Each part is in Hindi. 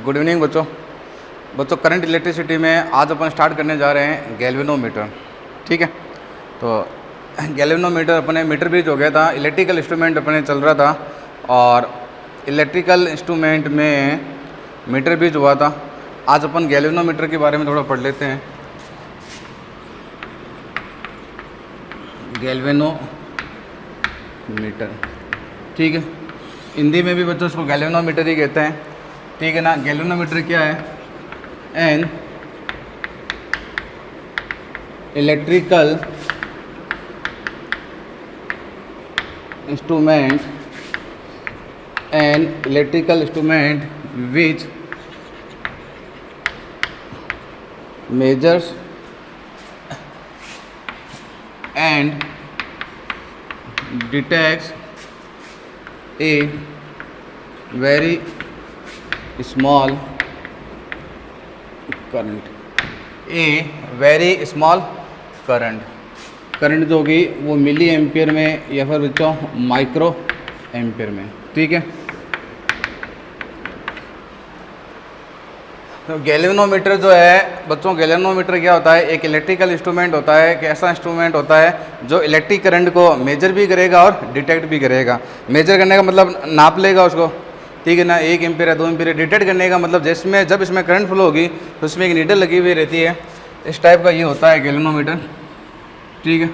गुड इवनिंग बच्चों करंट इलेक्ट्रिसिटी में आज अपन स्टार्ट करने जा रहे हैं गैल्वेनोमीटर। ठीक है, तो गैल्वेनोमीटर अपने मीटर ब्रिज हो गया था, इलेक्ट्रिकल इंस्ट्रूमेंट अपने चल रहा था और इलेक्ट्रिकल इंस्ट्रूमेंट में मीटर ब्रिज हुआ था। आज अपन गैल्वेनोमीटर के बारे में थोड़ा पढ़ लेते हैं। गैल्वेनोमीटर, ठीक है, हिंदी में भी बच्चों उसको गैल्वेनोमीटर ही कहते हैं। ठीक है ना। गैल्वेनोमीटर क्या है? An electrical instrument which measures and detects a very small current, current जो होगी वो मिली एम्पियर में या फिर बच्चों माइक्रो एम्पियर में। ठीक है, तो गैल्वेनोमीटर जो है बच्चों, गैल्वेनोमीटर क्या होता है? एक इलेक्ट्रिकल इंस्ट्रूमेंट होता है। एक ऐसा इंस्ट्रूमेंट होता है जो इलेक्ट्रिक करंट को मेजर भी करेगा और डिटेक्ट भी करेगा। मेजर करने का मतलब नाप लेगा उसको, ठीक है ना, 1 एम्पीयर है 2 एम्पीयर है। डिटेक्ट करने का मतलब जिसमें जब इसमें करंट फ्लो होगी तो इसमें एक नीडल लगी हुई रहती है, इस टाइप का ये होता है गैल्वेनोमीटर। ठीक है,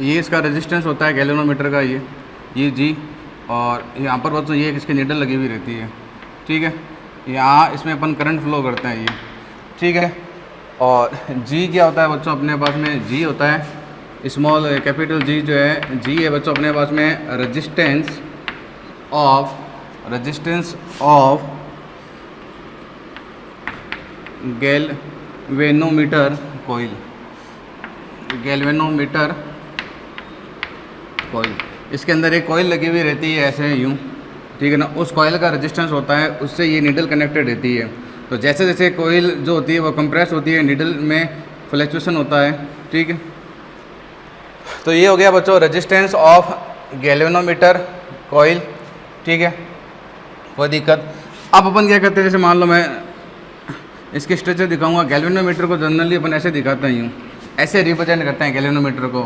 ये इसका रेजिस्टेंस होता है गैल्वेनोमीटर का, ये जी, और यहाँ पर बच्चों ये इसकी नीडल लगी हुई रहती है। ठीक है, यहाँ इसमें अपन करंट फ्लो करते हैं ये। ठीक है, और जी क्या होता है बच्चों अपने पास में? जी होता है स्मॉल कैपिटल जी जो है, जी है बच्चों अपने पास में रेजिस्टेंस ऑफ गैल्वेनोमीटर कॉइल। इसके अंदर एक कॉइल लगी हुई रहती है ऐसे यूँ, ठीक है ना। उस कॉइल का रेजिस्टेंस होता है, उससे ये नीडल कनेक्टेड रहती है। तो जैसे जैसे कॉइल जो होती है वो कंप्रेस होती है, नीडल में फ्लक्चुएशन होता है। ठीक है, तो ये हो गया बच्चों रेजिस्टेंस ऑफ गैल्वेनोमीटर कॉइल। ठीक है, कोई दिक्कत? अब अपन क्या करते हैं, जैसे मान लो मैं इसके स्ट्रक्चर दिखाऊंगा। गैल्वेनोमीटर को जनरली अपन ऐसे दिखाते हैं, यूँ ऐसे रिप्रेजेंट करते हैं गैल्वेनोमीटर को।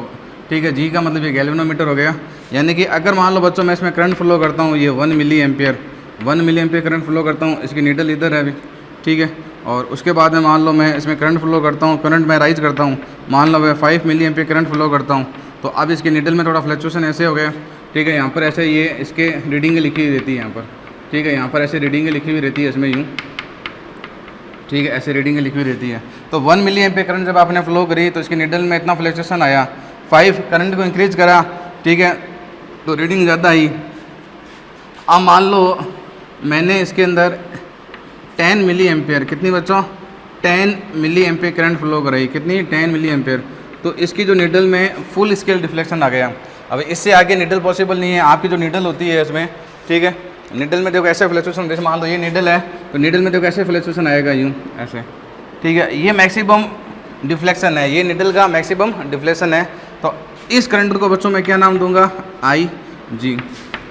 ठीक है, जी का मतलब ये गैल्वेनोमीटर हो गया। यानी कि अगर मान लो बच्चों मैं इसमें करंट फ्लो करता हूँ, ये 1 मिली एम्पियर करंट फ्लो करता हूँ, इसकी नीडल इधर है अभी। ठीक है, और उसके बाद में मान लो मैं इसमें करंट फ्लो करता हूँ, करंट मैं राइज करता हूँ, मान लो मैं 5 मिली एम्पियर करंट फ्लो करता हूँ, तो अब इसकी नीडल में थोड़ा फ्लक्चुएशन ऐसे हो गया। ठीक है, यहाँ पर ऐसे ये इसके रीडिंग लिखी हुई रहती है यहाँ पर। ठीक है, यहाँ पर ऐसे रीडिंग लिखी हुई रहती है इसमें यूँ। ठीक है, ऐसे रीडिंग लिखी हुई रहती है। तो 1 मिली एम्पियर करंट जब आपने फ्लो करी तो इसकी नीडल में इतना फ्लक्चुएशन आया, 5 करंट को इंक्रीज करा। ठीक है, तो रीडिंग ज़्यादा आई। अब मान लो मैंने इसके अंदर 10 मिली एम्पियर, कितनी बच्चों? 10 मिली एम्पियर करंट फ्लो कराई। कितनी? 10 मिली एम्पियर। तो इसकी जो नीडल में फुल स्केल डिफ्लेक्शन आ गया। अब इससे आगे नीडल पॉसिबल नहीं है। आपकी जो नीडल होती है इसमें, ठीक है, नीडल में देखो ऐसे फ्लक्चुएशन, जैसे मान लो ये नीडल है तो नीडल में देखो ऐसे फ्लक्चुएशन आएगा यूँ ऐसे। ठीक है, ये मैक्सिमम डिफ्लेक्शन है, ये नीडल का मैक्सिमम डिफ्लेक्शन है। तो इस करंट को बच्चों मैं क्या नाम दूंगा? आई जी।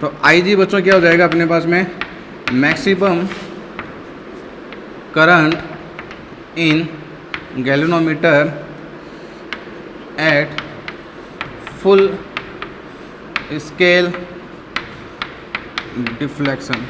तो आई जी बच्चों क्या हो जाएगा अपने पास में? Maximum current in galvanometer eight full scale deflection.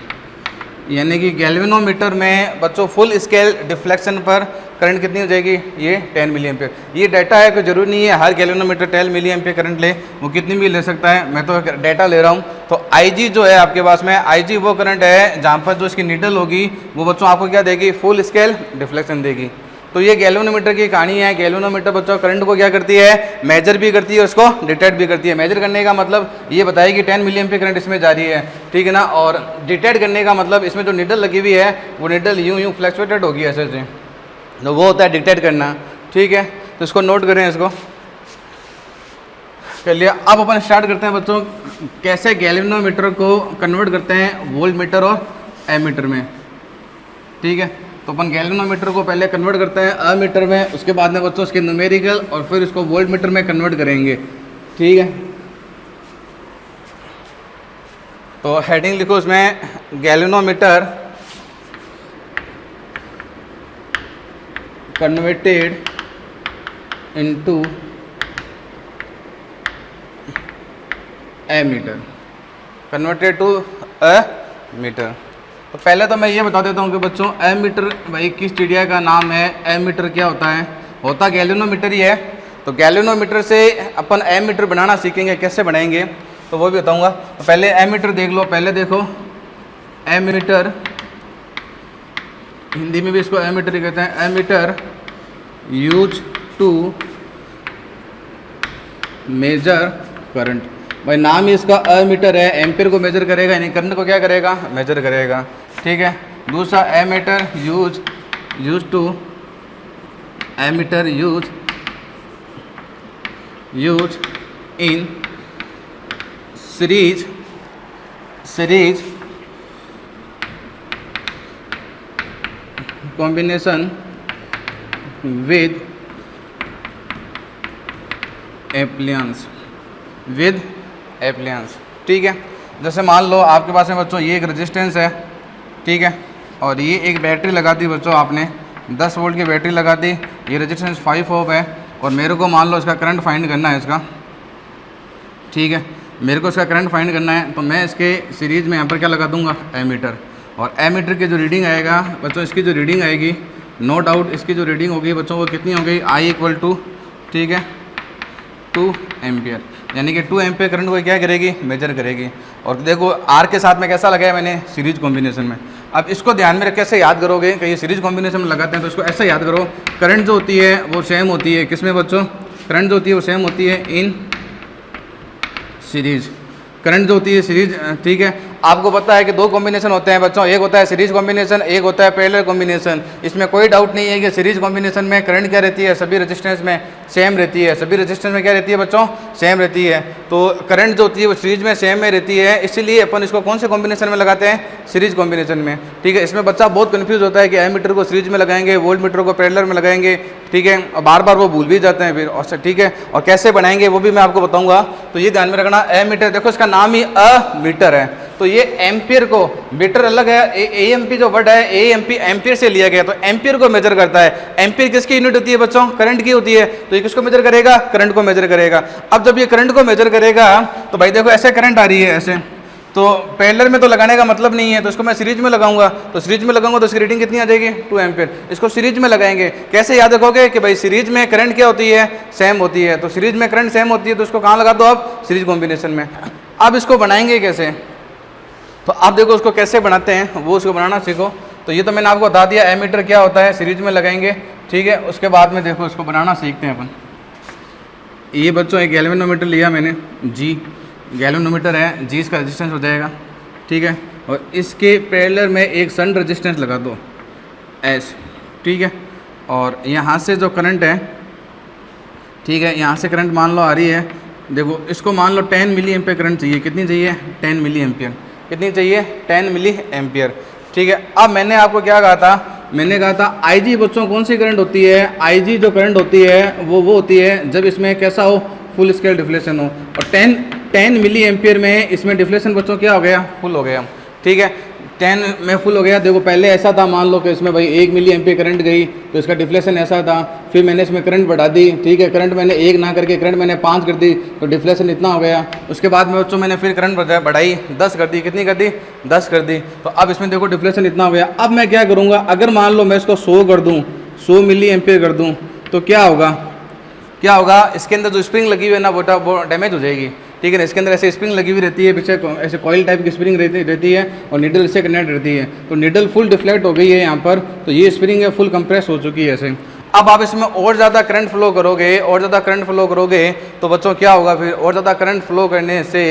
यानी कि गैल्वेनोमीटर में बच्चों फुल स्केल डिफ्लेक्शन पर करंट कितनी हो जाएगी? ये 10 मिली एम्पियर। ये डाटा है कि जरूरी नहीं है हर गैल्वेनोमीटर 10 मिली एम्पियर करंट ले, वो कितनी भी ले सकता है। मैं तो डाटा ले रहा हूँ। तो आईजी जो है आपके पास में, आईजी वो करंट है जहाँ पर जो इसकी नीडल होगी वो बच्चों आपको क्या देगी? फुल स्केल डिफ्लेक्शन देगी। तो ये गैल्वेनोमीटर की कहानी है। गैल्वेनोमीटर बच्चों करंट को क्या करती है? मेजर भी करती है, उसको डिटेक्ट भी करती है। मेजर करने का मतलब ये बताएगी 10 मिली एम्पियर करंट इसमें जा रही है, ठीक है ना। और डिटेक्ट करने का मतलब इसमें जो नीडल लगी हुई है वो नीडल यूँ फ्लक्चुएटेड होगी ऐसे से, तो वो होता है डिटेक्ट करना। ठीक है, तो इसको नोट करें, इसको कर लिया। अब अपन स्टार्ट करते हैं बच्चों कैसे गैल्वेनोमीटर को कन्वर्ट करते हैं वोल्ट मीटर और एमीटर में। ठीक है, तो अपन गैल्वेनोमीटर को पहले कन्वर्ट करते हैं अमीटर में, उसके बाद में बच्चों उसके न्यूमेरिकल और फिर इसको वोल्ट मीटर में कन्वर्ट करेंगे। ठीक है, तो हेडिंग लिखो उसमें galvanometer converted into ammeter, converted to meter. तो पहले तो मैं ये बता देता हूँ कि बच्चों एमीटर भाई किस चिड़िया का नाम है। एमीटर क्या होता है? होता गैल्वेनोमीटर ही है। तो गैल्वेनोमीटर से अपन एमीटर बनाना सीखेंगे, कैसे बनाएंगे तो वो भी बताऊँगा। तो पहले एमीटर देख लो। पहले देखो एमीटर, हिंदी में भी इसको एमीटर ही कहते हैं। Ammeter use to measure current. भाई नाम ही इसका एमीटर है, एम्पियर को मेजर करेगा, यानी करंट को क्या करेगा? मेजर करेगा। ठीक है। दूसरा ammeter use to ammeter use in series combination with appliance. ठीक है। जैसे मान लो आपके पास में बच्चों ये एक रेजिस्टेंस है, ठीक है, और ये एक बैटरी लगा दी बच्चों, आपने 10 वोल्ट की बैटरी लगा दी। ये रेजिस्टेंस 5 ओम है और मेरे को मान लो इसका करंट फाइंड करना है इसका। ठीक है, मेरे को इसका करंट फाइंड करना है तो मैं इसके सीरीज़ में यहाँ पर क्या लगा दूंगा? एमीटर। और एमीटर की जो रीडिंग आएगा बच्चों, इसकी जो रीडिंग आएगी, नो डाउट इसकी जो रीडिंग होगी बच्चों वो कितनी हो गई? I इक्वल टू, ठीक है, 2 एम्पियर। यानी कि 2 एम्पियर करंट को क्या करेगी? मेजर करेगी। और देखो आर के साथ में कैसा लगाया मैंने? सीरीज कॉम्बिनेशन में। अब इसको ध्यान में रख कैसे याद करोगे कि ये सीरीज कॉम्बिनेशन में लगाते हैं, तो इसको ऐसे याद करो, करंट जो होती है वो सेम होती है किसमें बच्चों? करंट जो होती है वो सेम होती है इन सीरीज। करंट जो होती है सीरीज, ठीक है। आपको पता है कि 2 कॉम्बिनेशन होते हैं बच्चों, एक होता है सीरीज कॉम्बिनेशन, एक होता है पैरेलल कॉम्बिनेशन। इसमें कोई डाउट नहीं है कि सीरीज कॉम्बिनेशन में करंट क्या रहती है? सभी रेजिस्टेंस में सेम रहती है। सभी रेजिस्टेंस में क्या रहती है बच्चों? सेम रहती है। तो करंट जो होती है वो सीरीज में सेम में रहती है, इसीलिए अपन इसको कौन से कॉम्बिनेशन में लगाते हैं? सीरीज कॉम्बिनेशन में। ठीक है। इसमें बच्चा बहुत कन्फ्यूज होता है कि एमीटर को सीरीज में लगाएंगे, वोल्ट मीटर को पैरेलल में लगाएंगे, ठीक है, और बार बार वो भूल भी जाते हैं फिर। और ठीक है, और कैसे बनाएंगे वो भी मैं आपको बताऊंगा। तो ये ध्यान में रखना, एमीटर देखो इसका नाम ही मीटर है, तो ये एम्पियर को, मीटर अलग है, एएमपी जो वर्ड है एएमपी एम्पियर से लिया गया, तो एम्पियर को मेजर करता है। एम्पियर किसकी यूनिट होती है बच्चों? करंट की होती है। तो ये किसको मेजर करेगा? करंट को मेजर करेगा। अब जब ये करंट को मेजर करेगा तो भाई देखो ऐसे करंट आ रही है ऐसे, तो पैरेलल में तो लगाने का मतलब नहीं है, तो इसको मैं सीरीज में लगाऊंगा। तो सीरीज में लगाऊंगा तो इसकी रीडिंग कितनी आ जाएगी? 2 एम्पियर। इसको सीरीज में लगाएंगे, कैसे याद रखोगे कि भाई सीरीज में करंट क्या होती है? सेम होती है। तो सीरीज में करंट सेम होती है, तो इसको कहाँ लगा दो आप? सीरीज कॉम्बिनेशन में। अब इसको बनाएंगे कैसे? तो आप देखो उसको कैसे बनाते हैं, वो उसको बनाना सीखो। तो ये तो मैंने आपको बता दिया एमीटर क्या होता है, सीरीज में लगाएंगे, ठीक है। उसके बाद में देखो इसको बनाना सीखते हैं अपन। ये बच्चों एक गैल्वेनोमीटर लिया मैंने, जी गैल्वेनोमीटर है, जी इसका रेजिस्टेंस हो जाएगा, ठीक है। और इसके पैरेलल में एक शन रेजिस्टेंस लगा दो एस, ठीक है। और यहाँ से जो करंट है, ठीक है, यहाँ से करंट मान लो आ रही है, देखो इसको मान लो 10 मिली एम्पियर करंट चाहिए। कितनी चाहिए? 10 मिली एम्पियर। कितनी चाहिए? 10 मिली एम्पियर, ठीक है। अब मैंने आपको क्या कहा था? मैंने कहा था आईजी बच्चों कौन सी करंट होती है? आईजी जो करंट होती है वो होती है जब इसमें कैसा हो? फुल स्केल डिफ्लेशन हो। और 10 मिली एम्पियर में इसमें डिफ्लेशन बच्चों क्या हो गया? फुल हो गया, ठीक है। 10 में फुल हो गया। देखो पहले ऐसा था, मान लो कि इसमें भाई 1 मिली एम्पियर करंट गई तो इसका डिफ्लेशन ऐसा था, फिर मैंने इसमें करंट बढ़ा दी, ठीक है। करंट मैंने 1 ना करके करंट मैंने 5 कर दी तो डिफ्लेशन इतना हो गया। उसके बाद में बच्चों मैंने फिर करंट बढ़ाई 10 कर दी। कितनी कर दी? 10 कर दी। तो अब इसमें देखो डिफ्लेशन इतना हो गया। अब मैं क्या करूँगा? अगर मान लो मैं इसको 100 कर दूँ, 100 मिली एम्पियर कर दूँ तो क्या होगा? क्या होगा? इसके अंदर जो स्प्रिंग लगी हुई है ना वो डैमेज हो जाएगी, ठीक है ना। इसके अंदर ऐसे स्प्रिंग लगी हुई रहती है, पीछे ऐसे कॉइल टाइप की स्प्रिंग रहती है और निडल इससे कनेक्ट रहती है। तो निडल फुल डिफ्लेक्ट हो गई है यहाँ पर, तो ये स्प्रिंग है फुल कंप्रेस हो चुकी है ऐसे। अब आप इसमें और ज़्यादा करंट फ्लो करोगे, और ज़्यादा करंट फ्लो करोगे तो बच्चों क्या होगा? फिर और ज़्यादा करंट फ्लो करने से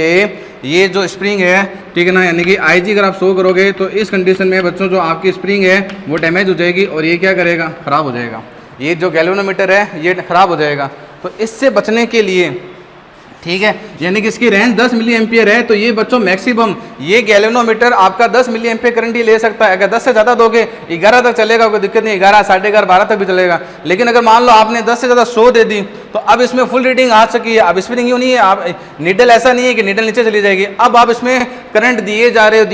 ये जो स्प्रिंग है, ठीक है ना, यानी कि आईजी अगर आप 100 करोगे तो इस कंडीशन में बच्चों जो आपकी स्प्रिंग है वो डैमेज हो जाएगी और ये क्या करेगा? ख़राब हो जाएगा। ये जो गैल्वेनोमीटर है ये ख़राब हो जाएगा। तो इससे बचने के लिए, ठीक है, यानी कि इसकी रेंज 10 मिली एम्पियर है, तो ये बच्चों मैक्सिमम ये गैल्वेनोमीटर आपका 10 मिली एम्पियर करंट ही ले सकता है। अगर 10 से ज़्यादा दोगे 11 तक चलेगा, कोई दिक्कत नहीं, 11, 11:30, 12 तक भी चलेगा। लेकिन अगर मान लो आपने 10 से ज़्यादा 100 दे दी तो अब इसमें फुल रीडिंग आ चुकी है। अब स्प्रिंग यूँ नहीं है, आप नीडल ऐसा नहीं है कि नीडल नीचे चली जाएगी। अब आप इसमें करंट दिए जा रहे हो,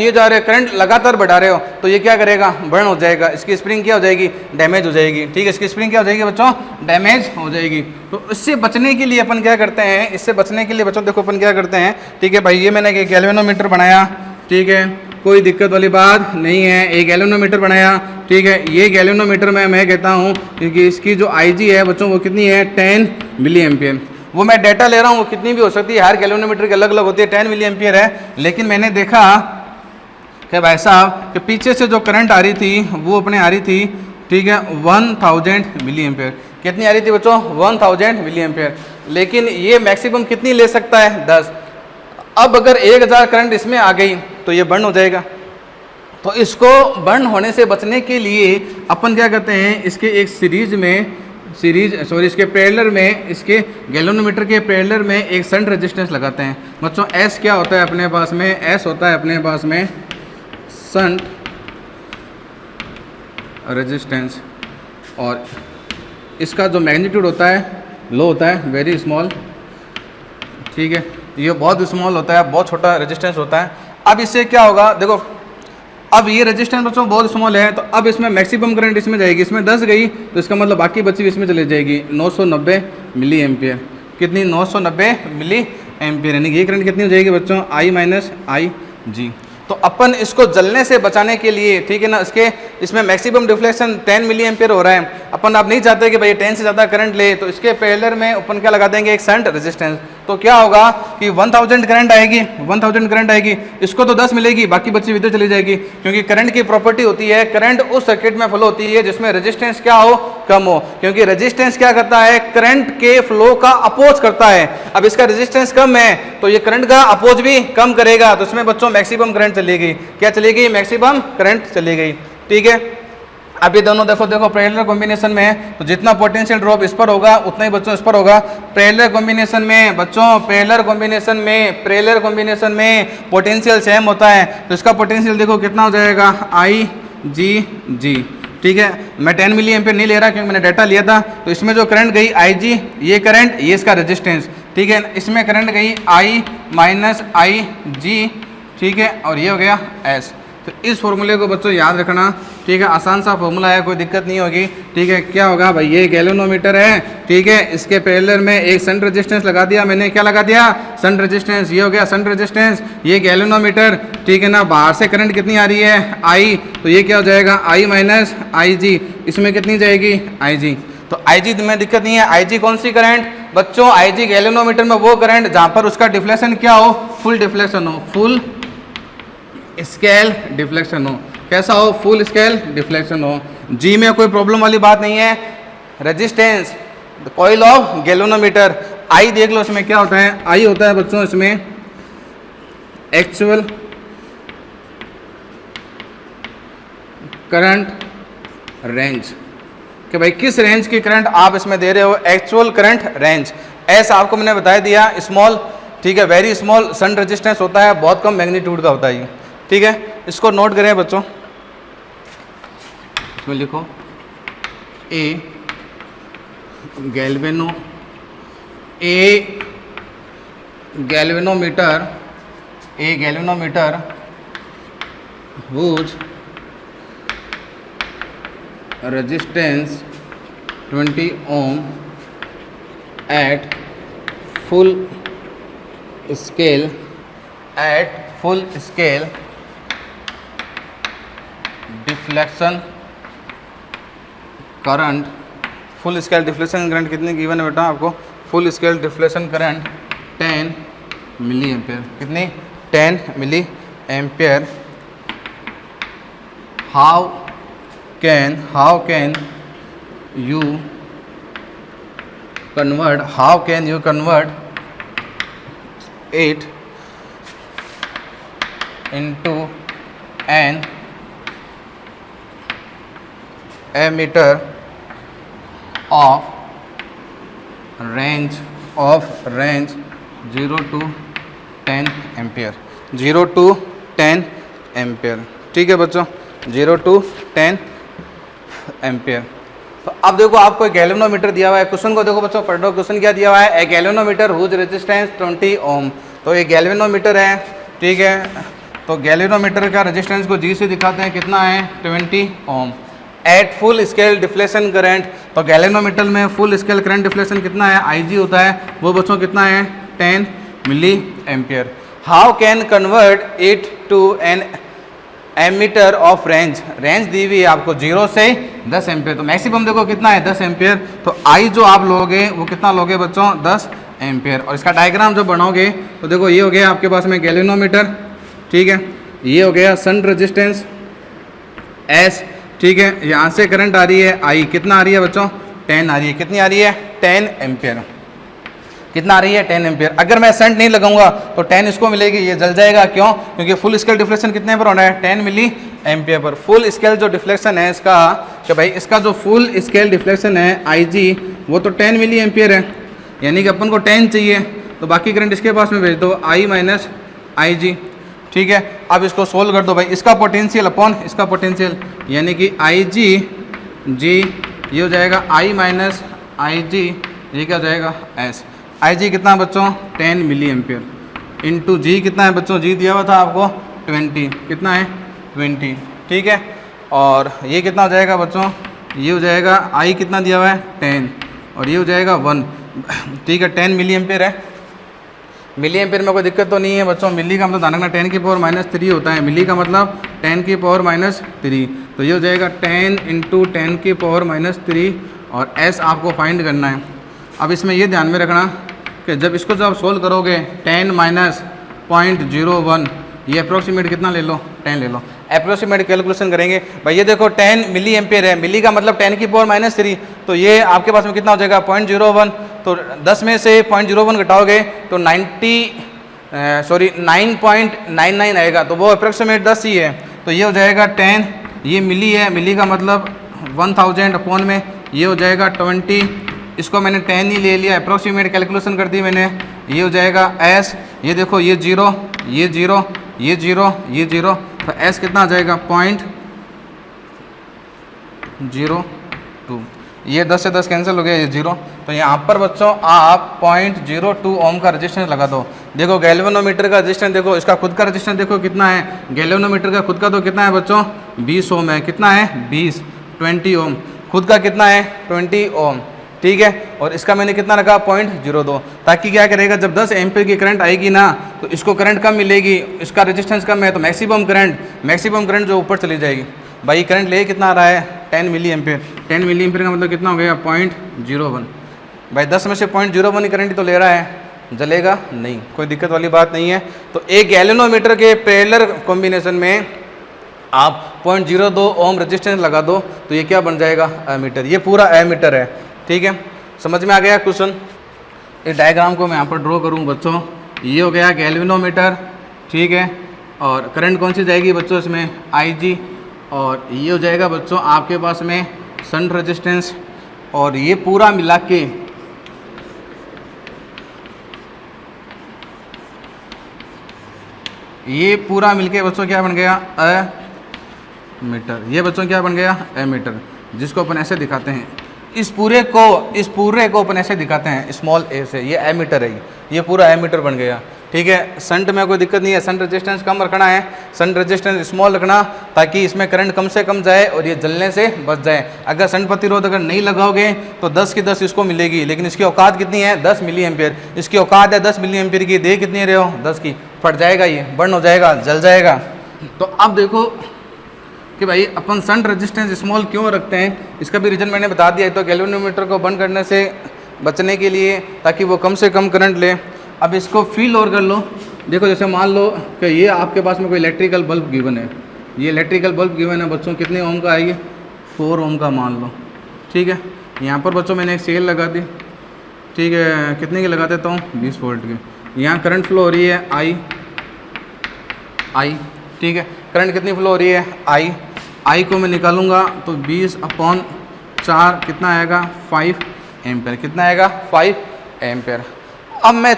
करंट लगातार बढ़ा रहे हो, तो ये क्या करेगा, बर्न हो जाएगा, इसकी स्प्रिंग क्या हो जाएगी, डैमेज हो जाएगी। ठीक है, इसकी स्प्रिंग क्या हो जाएगी बच्चों, डैमेज हो जाएगी। तो इससे बचने के लिए अपन क्या करते हैं, इससे बचने के लिए बच्चों देखो अपन क्या करते हैं। ठीक है भाई, ये मैंने एक गैल्वेनोमीटर बनाया, ठीक है, कोई दिक्कत वाली बात नहीं है। एक गैल्वेनोमीटर बनाया, ठीक है, ये गैल्वेनोमीटर में मैं कहता हूँ क्योंकि इसकी जो IG है बच्चों वो कितनी है, 10 मिली एम्पियर। वो मैं डाटा ले रहा हूँ, वो कितनी भी हो सकती है, हर गैल्वेनोमीटर की अलग अलग होती है, 10 मिली एम्पियर है। लेकिन मैंने देखा कि भाई साहब कि पीछे से जो करंट आ रही थी वो अपने आ रही थी, ठीक है, 1000 मिली एम्पियर। कितनी आ रही थी बच्चों, 1000 मिली एम्पियर। लेकिन ये मैक्सिमम कितनी ले सकता है, 10। अब अगर 1000 करंट इसमें आ गई तो ये बर्न हो जाएगा। तो इसको बर्न होने से बचने के लिए अपन क्या करते हैं, इसके एक इसके पैरेलल में, इसके गैल्वेनोमीटर के पैरेलल में एक शंट रेजिस्टेंस लगाते हैं। बच्चों S क्या होता है अपने पास में, S होता है अपने पास में शंट रेजिस्टेंस, और इसका जो मैग्नीट्यूड होता है लो होता है, वेरी स्मॉल। ठीक है, ये बहुत स्मॉल होता है, बहुत छोटा रेजिस्टेंस होता है। अब इससे क्या होगा, देखो अब ये रेजिस्टेंस बच्चों बहुत स्मॉल है, तो अब इसमें मैक्सिमम करंट इसमें जाएगी, इसमें 10 गई तो इसका मतलब बाकी बची हुई इसमें चली जाएगी 990 मिली एम्पियर। कितनी, 990 मिली एम्पियर, यानी ये करंट कितनी हो जाएगी बच्चों, I माइनस IG। तो अपन इसको जलने से बचाने के लिए, ठीक है ना, इसमें मैक्सिमम डिफ्लेक्शन 10 मिली एम्पियर हो रहा है। अपन आप नहीं चाहते कि भाई 10 से ज़्यादा करंट ले, तो इसके पैरेलल में अपन क्या लगा देंगे, एक शंट रेजिस्टेंस। तो क्या होगा कि 1000 करंट आएगी, 1000 करंट आएगी, इसको तो 10 मिलेगी, बाकी बची विद्युत चली जाएगी। क्योंकि करंट की प्रॉपर्टी होती है, करंट उस सर्किट में फ्लो होती है जिसमें रेजिस्टेंस क्या हो, कम हो। क्योंकि रेजिस्टेंस क्या करता है, करंट के फ्लो का अपोज करता है। अब इसका रेजिस्टेंस कम है तो ये करंट का अपोज भी कम करेगा, तो इसमें बच्चों मैक्सिमम करंट चली गई। क्या चली गई, मैक्सिमम करंट चली गई। ठीक है, अब ये दोनों देखो पैरेलल कॉम्बिनेशन में है, तो जितना पोटेंशियल ड्रॉप इस पर होगा उतना ही बच्चों इस पर होगा। पैरेलल कॉम्बिनेशन में बच्चों, पैरेलल कॉम्बिनेशन में पोटेंशियल सेम होता है, तो इसका पोटेंशियल देखो कितना हो जाएगा, IG। ठीक है, मैं 10 मिली एम्पियर नहीं ले रहा क्योंकि मैंने डाटा लिया था। तो इसमें जो करंट गई IG, ये करंट, ये इसका रेजिस्टेंस। ठीक है, इसमें करंट गई I माइनस IG। ठीक है, और ये हो गया S। तो इस फॉर्मूले को बच्चों याद रखना। ठीक है, आसान सा फॉर्मूला है, कोई दिक्कत नहीं होगी। ठीक है, क्या होगा भाई, ये गैल्वेनोमीटर है, ठीक है, इसके पैरेलल में एक शंट रेजिस्टेंस लगा दिया मैंने, क्या लगा दिया, शंट रेजिस्टेंस। ये हो गया शंट रेजिस्टेंस, ये गैल्वेनोमीटर। ठीक है ना, बाहर से करंट कितनी आ रही है, I, तो ये क्या हो जाएगा, I माइनस IG। इसमें कितनी जाएगी, IG। तो IG में दिक्कत नहीं है। IG कौन सी करंट बच्चों, IG गैल्वेनोमीटर में वो करंट जहाँ पर उसका डिफ्लेक्शन क्या हो, फुल डिफ्लेक्शन हो, फुल स्केल डिफ्लेक्शन हो। कैसा हो, फुल स्केल डिफ्लेक्शन हो। G में कोई प्रॉब्लम वाली बात नहीं है। Resistance, coil of galvanometer. I देख लो, इसमें क्या होता है, I होता है बच्चों इसमें एक्चुअल करंट रेंज, कि भाई किस रेंज की करंट आप इसमें दे रहे हो, एक्चुअल करंट रेंज। S आपको मैंने बता दिया, स्मॉल। ठीक है, वेरी स्मॉल शंट रेजिस्टेंस होता है, बहुत कम मैग्नीट्यूड का होता है ये। ठीक है, इसको नोट करें बच्चों, इसमें लिखो A galvanometer whose resistance 20 ohm at full scale deflection current. Full scale deflection current कितनी गिवन है बेटा आपको, full scale deflection current 10 milliampere. कितनी, 10 milliampere. How can you convert it into an ammeter of range 0 to 10 ampere. 0 to 10 ampere. ठीक है बच्चों, 0 to 10 एम्पियर। तो अब देखो आपको एक गैल्वेनोमीटर दिया हुआ है, क्वेश्चन को देखो बच्चों पढ़ लो, क्वेश्चन क्या दिया हुआ है, ए गैल्वेनोमीटर हुज रेजिस्टेंस 20 ओम। तो ये गैल्वेनोमीटर है, ठीक है, तो गैल्वेनोमीटर का रेजिस्टेंस को जी से दिखाते हैं, कितना है 20 ohm. At full scale deflection current, तो गैल्वेनोमीटर में फुल स्केल करंट डिफ्लेशन कितना है, IG होता है, वो बच्चों कितना है 10 milliampere. How can convert it to an ammeter of range, range दी हुई है आपको 0 से 10 एम्पियर, तो मैक्सिमम देखो कितना है 10 एम्पियर, तो आई जो आप लोगे वो कितना लोगे बच्चों 10 एम्पियर। और इसका डायग्राम जब बनाओगे तो देखो ये हो गया आपके पास में गैल्वेनोमीटर, ठीक है, ये हो गया सन रेजिस्टेंस S, ठीक है, यहाँ से करंट आ रही है I, कितना आ रही है बच्चों 10 आ रही है, कितनी आ रही है 10 एम्पियर, कितना आ रही है 10 एम्पियर। अगर मैं शंट नहीं लगाऊंगा तो 10 इसको मिलेगी, ये जल जाएगा, क्यों, क्योंकि फुल स्केल डिफ्लेक्शन कितने पर होना है 10 milli ampere per. Full scale जो डिफ्लेक्शन है इसका, कि भाई इसका जो फुल स्केल डिफ्लेक्शन है IG वो तो 10 मिली एम्पियर है, यानी कि अपन को 10 चाहिए, तो बाकी करंट इसके पास में भेज दो I माइनस IG, ठीक है। अब इसको सोल्व कर दो भाई, इसका पोटेंशियल अपॉन इसका पोटेंशियल, यानी कि IG जी, ये हो जाएगा I माइनस IG, ये क्या हो जाएगा S। IG कितना है बच्चों 10 मिली एम्पियर इंटू जी कितना है बच्चों, जी दिया हुआ था आपको 20, कितना है 20, ठीक है। और ये कितना हो जाएगा बच्चों, ये हो जाएगा I कितना दिया हुआ है 10 और ये हो जाएगा 1, ठीक है, 10 मिली एम्पियर है। मिली एम्पियर में कोई दिक्कत तो नहीं है बच्चों, मिली का मतलब ध्यान रखना 10 की पावर -3 होता है, मिली का मतलब 10 की पावर -3, तो ये हो जाएगा 10 इंटू 10 की पावर -3 और S आपको फाइंड करना है। अब इसमें ये ध्यान में रखना कि जब इसको जब सोल्व करोगे 10 माइनस 0.01, ये अप्रोक्सीमेट कितना ले लो 10 ले लो, अप्रोक्सीमेट कैलकुलेशन करेंगे भाई। ये देखो 10 मिली एम्पियर है, मिली का मतलब 10 की पावर -3, तो ये आपके पास में कितना हो जाएगा 0.01, तो 10 में से 0.01 घटाओगे तो 9.99 आएगा, तो वो अप्रोक्सीमेट 10 ही है, तो ये हो जाएगा 10, ये मिली है, मिली का मतलब 1000 अपॉन में ये हो जाएगा 20, इसको मैंने 10 ही ले लिया, अप्रोक्सीमेट कैलकुलेशन कर दी मैंने, ये हो जाएगा S, ये देखो ये 0 ये 0 ये 0 ये 0, तो S कितना आ जाएगा 0.02, ये 10 से 10 कैंसिल हो गया, ये 0, तो यहाँ पर बच्चों आप 0.02 ओम का रेजिस्टेंस लगा दो। देखो गैल्वेनोमीटर का रेजिस्टेंस देखो, इसका खुद का रेजिस्टेंस देखो कितना है, गैल्वेनोमीटर का खुद का तो कितना है बच्चों 20 ओम है, कितना है 20 ओम, खुद का कितना है 20 ओम, ठीक है। और इसका मैंने कितना रखा 0.02, ताकि क्या करेगा जब 10 एम्पियर की करंट आएगी ना तो इसको करंट कम मिलेगी, इसका रेजिस्टेंस कम है, तो मैक्सिमम करंट जो ऊपर चली जाएगी। भाई करंट ले कितना आ रहा है 10 मिली एम्पियर, 10 मिली एम्पियर का मतलब कितना हो गया 0.01, भाई 10 में से 0.01 ही करंट तो ले रहा है, जलेगा नहीं, कोई दिक्कत वाली बात नहीं है। तो एक गैल्वेनोमीटर के पैरेलल कॉम्बिनेशन में आप 0.02 ओम रेजिस्टेंस लगा दो तो ये क्या बन जाएगा एमीटर, ये पूरा एमीटर है, ठीक है। समझ में आ गया क्वेश्चन। इस डायग्राम को मैं यहाँ पर ड्रॉ करूँ बच्चों, ये हो गया गैल्वेनोमीटर, ठीक है, और करंट कौन सी जाएगी बच्चों इसमें IG, और ये हो जाएगा बच्चों आपके पास में शंट रेजिस्टेंस, और ये पूरा मिला के ये पूरा मिलके बच्चों क्या बन गया एमीटर, ये बच्चों क्या बन गया एमीटर, जिसको अपन ऐसे दिखाते हैं, इस पूरे को अपन ऐसे दिखाते हैं स्मॉल a से, ये एमीटर है, ये पूरा एमीटर बन गया, ठीक है। शंट में कोई दिक्कत नहीं है, शंट रेजिस्टेंस कम रखना है, शंट रेजिस्टेंस स्मॉल रखना, ताकि इसमें करंट कम से कम जाए और ये जलने से बच जाए। अगर शंट प्रतिरोध अगर नहीं लगाओगे तो 10 की 10 इसको मिलेगी, लेकिन इसकी औकात कितनी है 10 मिली एम्पियर, इसकी औकात है 10 मिली एम्पियर की, दे कितनी रहे हो 10 की, फट जाएगा, ये बर्न हो जाएगा, जल जाएगा। तो अब देखो कि भाई अपन शंट रेजिस्टेंस स्मॉल क्यों रखते हैं, इसका भी रीज़न मैंने बता दिया है। तो गैल्वेनोमीटर को बंद करने से बचने के लिए, ताकि वो कम से कम करंट ले। अब इसको फील और कर लो, देखो जैसे मान लो कि ये आपके पास में कोई इलेक्ट्रिकल बल्ब गिवन है, ये इलेक्ट्रिकल बल्ब गिवन है बच्चों, कितने ओम का है ये 4 ओम का मान लो, ठीक है। यहाँ पर बच्चों मैंने एक सेल लगा दी, ठीक है, कितने की लगा देता हूँ 20 वोल्ट की। यहाँ करंट फ्लो हो रही है आई, ठीक है, करंट कितनी फ्लो हो रही है आई को मैं निकालूंगा तो 20/4 कितना आएगा 5 एम्पेयर, कितना आएगा 5 एम्पेयर। अब मैं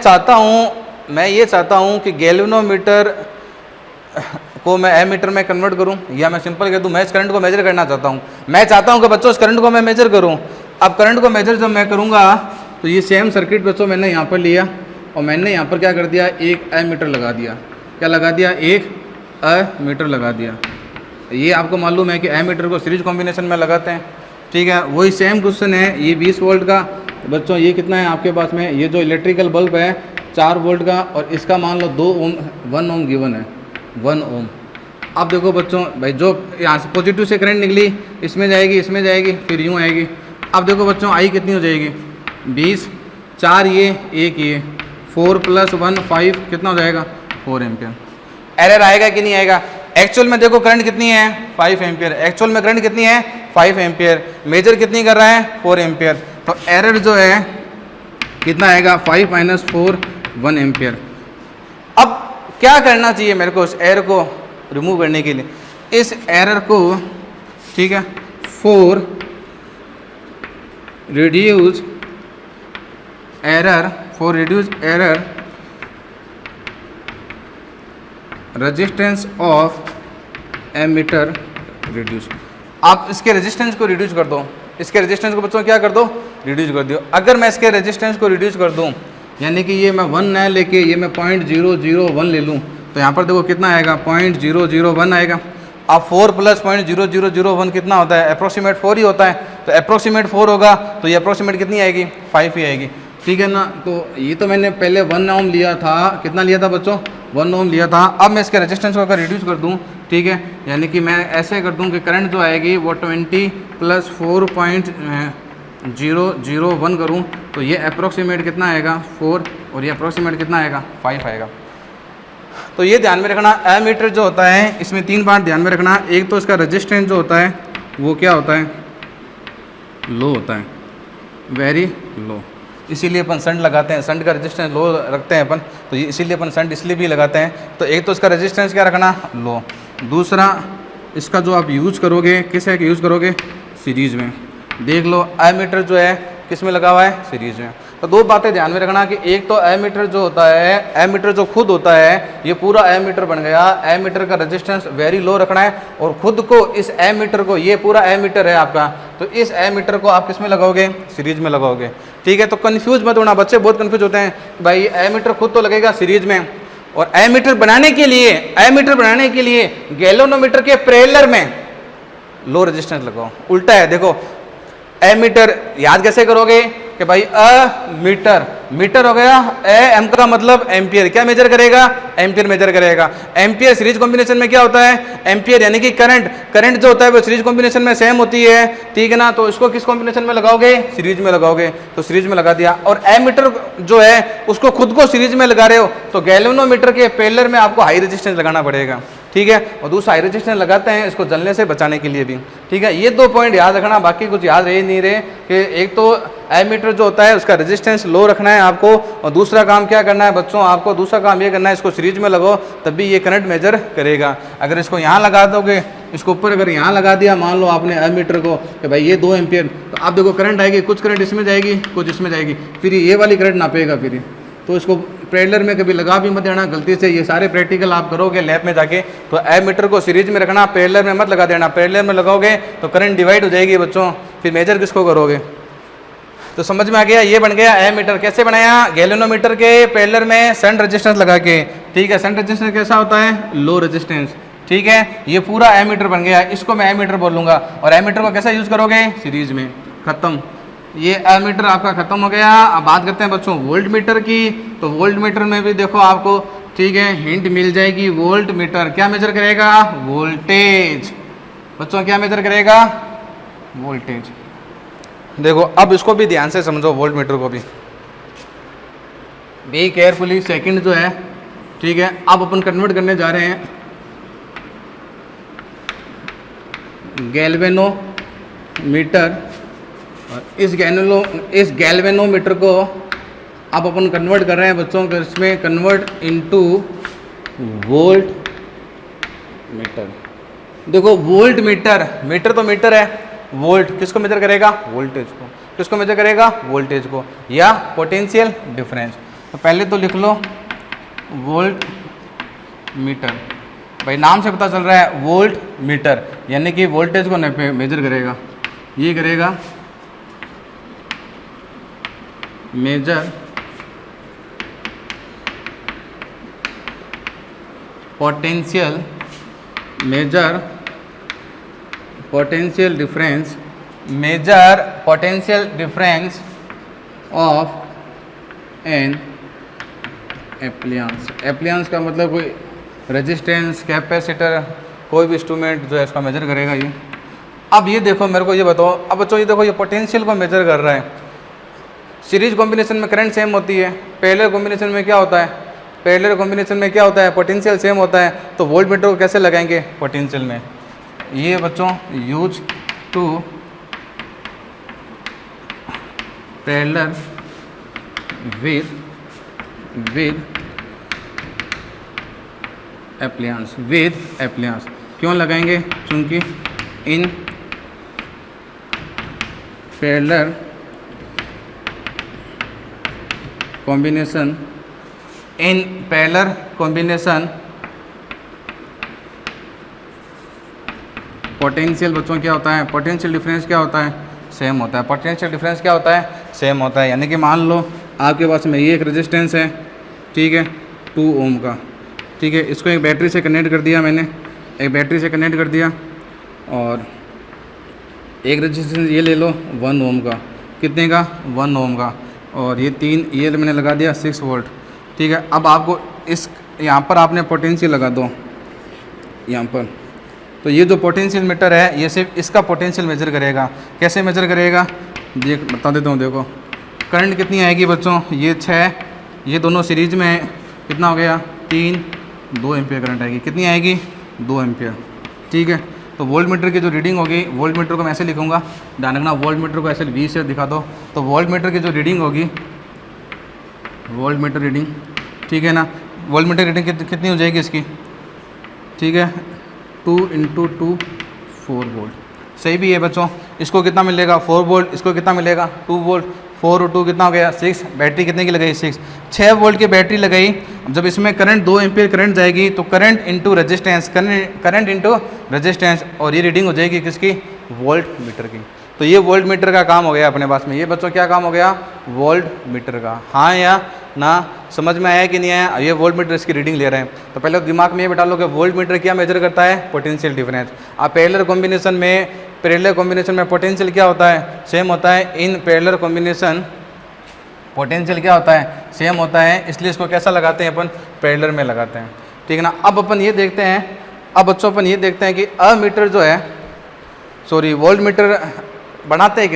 ये चाहता हूँ कि गैल्वेनोमीटर को मैं एमीटर में कन्वर्ट करूं, या मैं सिंपल कह दूं मैं इस करंट को मेजर करना चाहता हूं। मैं चाहता हूं कि बच्चों इस करंट को मैं मेजर करूं। अब करंट को मेजर जब मैं करूंगा तो ये सेम सर्किट बच्चों मैंने यहाँ पर लिया और मैंने यहाँ पर क्या कर दिया, एक एमीटर लगा दिया। क्या लगा दिया, एक एमीटर लगा दिया। ये आपको मालूम है कि एमीटर को सीरीज कॉम्बिनेशन में लगाते हैं, ठीक है। वही सेम क्वेश्चन है, ये 20 वोल्ट का बच्चों, ये कितना है आपके पास में, ये जो इलेक्ट्रिकल बल्ब है 4 वोल्ट का, और इसका मान लो 2 ओम 1 ओम गिवन है, 1 ओम। अब देखो बच्चों भाई, जो यहाँ से पॉजिटिव से करंट निकली इसमें जाएगी, इसमें जाएगी, फिर यूँ आएगी। अब देखो बच्चों आई कितनी हो जाएगी, 20, 4 ये 1 ये, 4 + 1 5, कितना हो जाएगा, 4 एम्पियर। एरर आएगा कि नहीं आएगा। एक्चुअल में देखो करंट कितनी है, 5 एम्पियर। एक्चुअल में करंट कितनी है, 5 एम्पियर। मेजर कितनी कर रहा है, 4 एम्पियर। तो एरर जो है कितना आएगा, 5 - 4 1 एम्पियर। अब क्या करना चाहिए मेरे को इस एरर को रिमूव करने के लिए, इस एरर को, ठीक है, 4 reduce error resistance of ammeter reduce. आप इसके रेजिस्टेंस को रिड्यूस कर दो, इसके रेजिस्टेंस को बच्चों क्या कर दो, रिड्यूस कर दो। अगर मैं इसके रेजिस्टेंस को रिड्यूस कर दूं, यानी कि ये मैं 1 न लेके ये मैं 0.001 ले लूं, तो यहाँ पर देखो कितना आएगा, 0.001 आएगा। अब 4 + 0.0001 कितना होता है, अप्रोक्सीमेट 4 ही होता है। तो अप्रोक्सीमेट 4 होगा तो ये अप्रोक्सीमेट कितनी आएगी, 5 ही आएगी, ठीक है ना। तो ये तो मैंने पहले 1 ओम लिया था, कितना लिया था बच्चों, 1 ओम लिया था। अब मैं इसके रेजिस्टेंस को अगर रिड्यूस कर दूं, ठीक है, यानी कि मैं ऐसे कर दूं कि करंट जो आएगी वो 20 + 4.001 करूं, तो ये अप्रोक्सीमेट कितना आएगा, 4, और ये अप्रोक्सीमेट कितना आएगा, 5 आएगा। तो ये ध्यान में रखना, एमीटर जो होता है इसमें 3 पार्ट ध्यान में रखना। एक तो इसका रेजिस्टेंस जो होता है वो क्या होता है, लो होता है, वेरी लो। इसीलिए अपन संट लगाते हैं, संट का रेजिस्टेंस लो रखते हैं अपन, तो ये इसीलिए अपन संट इसलिए भी लगाते हैं। तो एक तो इसका रेजिस्टेंस क्या रखना, लो। दूसरा इसका जो आप यूज़ करोगे, किस है कि यूज़ करोगे, सीरीज़ में। देख लो एमीटर जो है किस में लगा हुआ है, सीरीज़ में। तो 2 बातें ध्यान में रखना कि एक तो एमीटर जो होता है, एमीटर जो खुद होता है, ये पूरा एमीटर बन गया, एमीटर का रेजिस्टेंस वेरी लो रखना है, और खुद को इस एमीटर को, ये पूरा एमीटर है आपका, तो इस एमीटर को आप किस में लगाओगे, सीरीज में लगाओगे, ठीक है। तो कंफ्यूज मत होना, बच्चे बहुत कंफ्यूज होते हैं, भाई एमीटर खुद तो लगेगा सीरीज में, और एमीटर बनाने के लिए गैल्वेनोमीटर के पैरेलल में लो रेजिस्टेंस लगाओ। उल्टा है, देखो एमीटर याद कैसे करोगे कि भाई मीटर हो गया, एम का मतलब एम्पियर, क्या मेजर करेगा, एम्पियर मेजर करेगा। एम्पियर सीरीज कॉम्बिनेशन में क्या होता है, एम्पियर यानी कि करंट जो होता है वो सीरीज कॉम्बिनेशन में सेम होती है, ठीक है ना। तो इसको किस कॉम्बिनेशन में लगाओगे, सीरीज में लगाओगे, तो सीरीज में लगा दिया। और एमीटर जो है उसको खुद को सीरीज में लगा रहे हो, तो गैल्वेनोमीटर के पैरेलल में आपको हाई रेजिस्टेंस लगाना पड़ेगा, ठीक है। और दूसरा हाई रेजिस्टेंस लगाते हैं इसको जलने से बचाने के लिए भी, ठीक है। ये 2 पॉइंट याद रखना, बाकी कुछ याद रह नहीं रहे कि एक तो एमीटर जो होता है उसका रेजिस्टेंस लो रखना है आपको, और दूसरा काम क्या करना है बच्चों, आपको दूसरा काम ये करना है, इसको सीरीज में लगाओ तभी ये करंट मेजर करेगा। अगर इसको यहाँ लगा दोगे, इसको ऊपर अगर यहाँ लगा दिया, मान लो आपने एमीटर को कि भाई ये 2 एम्पियर, तो आप देखो करंट आएगी, कुछ करंट इसमें जाएगी, कुछ इसमें जाएगी, फिर ये वाली करंट नापेगा फिर। तो इसको पैरेलल में कभी लगा भी मत देना गलती से, ये सारे प्रैक्टिकल आप करोगे लैब में जाके। तो एमीटर को सीरीज में रखना, पैरेलल में मत लगा देना, पैरेलल में लगाओगे तो करंट डिवाइड हो जाएगी बच्चों, फिर मेजर किसको करोगे। तो समझ में आ गया, ये बन गया एमीटर। कैसे बनाया, गैल्वेनोमीटर के पैरेलल में शंट रेजिस्टेंस लगा के, ठीक है। शंट रेजिस्टेंस कैसा होता है, लो रेजिस्टेंस, ठीक है। ये पूरा एमीटर बन गया, इसको मैं एमीटर बोलूँगा। और एमीटर को कैसा यूज़ करोगे, सीरीज में, खत्म। ये एमीटर आपका खत्म हो गया। अब बात करते हैं बच्चों वोल्ट मीटर की। तो वोल्ट मीटर में भी देखो आपको, ठीक है, हिंट मिल जाएगी। वोल्ट मीटर क्या मेजर करेगा, वोल्टेज। बच्चों क्या मेजर करेगा, वोल्टेज। देखो अब इसको भी ध्यान से समझो, वोल्ट मीटर को भी बी केयरफुली। सेकंड जो है, ठीक है, अब अपन कन्वर्ट करने जा रहे हैं गैल्वेनोमीटर, और इस गैल्वेनोमीटर को अब अपन कन्वर्ट कर रहे हैं बच्चों, इसमें कन्वर्ट इनटू वोल्ट मीटर। देखो वोल्ट मीटर तो मीटर है, वोल्ट किसको मेजर करेगा, वोल्टेज को। किसको मेजर करेगा, वोल्टेज को, या पोटेंशियल डिफरेंस। तो पहले तो लिख लो वोल्ट मीटर, भाई नाम से पता चल रहा है वोल्ट मीटर, यानी कि वोल्टेज को मेजर करेगा। ये करेगा measure potential, measure potential difference, measure potential difference of an appliance. Appliance का मतलब कोई रेजिस्टेंस, कैपेसिटर, कोई भी इंस्ट्रूमेंट जो है इसका मेजर करेगा ये। अब ये देखो मेरे को ये बताओ, अब बच्चों ये देखो ये पोटेंशियल को मेजर कर रहा है। सीरीज कॉम्बिनेशन में करंट सेम होती है, पैरेलल कॉम्बिनेशन में क्या होता है, पैरेलल कॉम्बिनेशन में क्या होता है, पोटेंशियल सेम होता है। तो वोल्ट मीटर को कैसे लगाएंगे पोटेंशियल में, ये बच्चों use to parallel with appliance. क्यों लगाएंगे, क्योंकि इन पैरेलल कॉम्बिनेशन पोटेंशियल बच्चों क्या होता है, पोटेंशियल डिफरेंस क्या होता है, सेम होता है। पोटेंशियल डिफरेंस क्या होता है, सेम होता है। यानी कि मान लो आपके पास में ये एक रेजिस्टेंस है, ठीक है, 2 ओम का, ठीक है, इसको एक बैटरी से कनेक्ट कर दिया मैंने, एक बैटरी से कनेक्ट कर दिया, और एक रेजिस्टेंस ये ले लो 1 ओम का, कितने का, 1 ओम का, और ये मैंने लगा दिया 6 वोल्ट, ठीक है। अब आपको इस यहाँ पर आपने पोटेंशियल लगा दो यहाँ पर, तो ये जो पोटेंशियल मीटर है ये सिर्फ इसका पोटेंशियल मेजर करेगा। कैसे मेजर करेगा, बता देता हूँ। देखो करंट कितनी आएगी बच्चों, ये 6, ये दोनों सीरीज में है, कितना हो गया 3, 2 एम्पियर करंट आएगी, कितनी आएगी 2 एम्पियर, ठीक है। तो वोल्ट मीटर की जो रीडिंग होगी, वोल्ट मीटर को मैं ऐसे लिखूँगा, ध्यान रखना, वोल्ट मीटर को ऐसे V से दिखा दो, तो वोल्ट मीटर की जो रीडिंग होगी, वोल्ट मीटर रीडिंग, ठीक है ना, वोल्ट मीटर रीडिंग कितनी हो जाएगी इसकी, ठीक है, 2 × 2 4 वोल्ट, सही भी है बच्चों। इसको कितना मिलेगा 4 वोल्ट, इसको कितना मिलेगा 2 वोल्ट, 4 और 2 कितना हो गया 6। बैटरी कितने की लगाई 6 वोल्ट की बैटरी लगाई। जब इसमें करंट 2 एम्पियर करंट जाएगी तो current into resistance, current into resistance, और ये रीडिंग हो जाएगी किसकी, वोल्ट मीटर की। तो ये वोल्ट मीटर का काम हो गया अपने पास में। ये बच्चों क्या काम हो गया, वोल्ट मीटर का। हाँ या ना, समझ में आया कि नहीं आया। ये वोल्ट मीटर इसकी रीडिंग ले रहे हैं, तो पहले दिमाग में ये बैठा लो कि वोल्ट मीटर क्या मेजर करता है, पोटेंशियल डिफरेंस। अब पैरेलल कॉम्बिनेशन में पोटेंशियल क्या होता है, सेम होता है। इन पैरेलल कॉम्बिनेशन पोटेंशियल क्या होता है, सेम होता है, इसलिए इसको कैसा लगाते हैं अपन, पैरेलल में लगाते हैं, ठीक है ना। अब अपन ये देखते हैं, अब बच्चों अपन ये देखते हैं कि मीटर जो है, सॉरी वोल्ट मीटर बनाते हैं